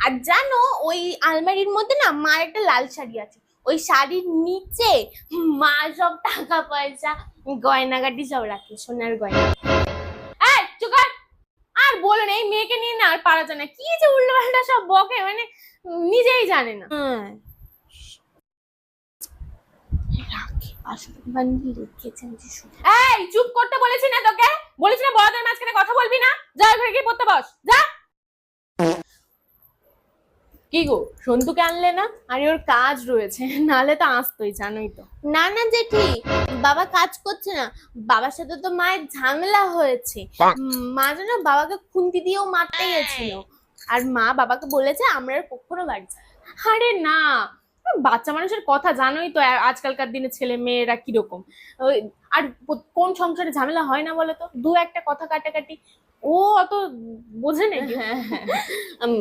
আর জানো ওই আলমারির মধ্যে না মার একটা লাল শাড়ি আছে, ওই শাড়ির নিচে মা সব টাকা পয়সা গয়নাগাটি সব রাখে, সোনার গয়না। এই চুপ কর। আর বলো না, এই মেয়েকে নিয়ে না আর পারা যায় না, কি যে উল্টো পাল্টা সব বকে, মানে নিজেই জানে না। এই চুপ করতে বলেছি না তোকে, বলেছি না বড়দের মাঝখানে কথা বলবি না, যা ঘরে গিয়ে পড়তে বস যা। কি গো, সন্তুকে আনলে না? আরে ওর কাজ রয়েছে, নালে তো আসতোই, জানোই তো। না না জেঠি, বাবা কাজ করছে না, বাবার সাথে তো মায়ের ঝামেলা হয়েছে। মা যেন বাবাকে খুন্তি দিয়েও মারতে গেছিল, আর মা বাবাকে বলেছে আমরা আর কখনো বাড়ি যাব না। আরে না, বাচ্চা মানুষের কথা জানোই তো, আজকালকার দিনে ছেলে মেয়েরা কিরকম। আর কোন সংসারে ঝামেলা হয় না বলো তো, দু একটা কথা কাটাকাটি, ও অত বোঝে নাকি?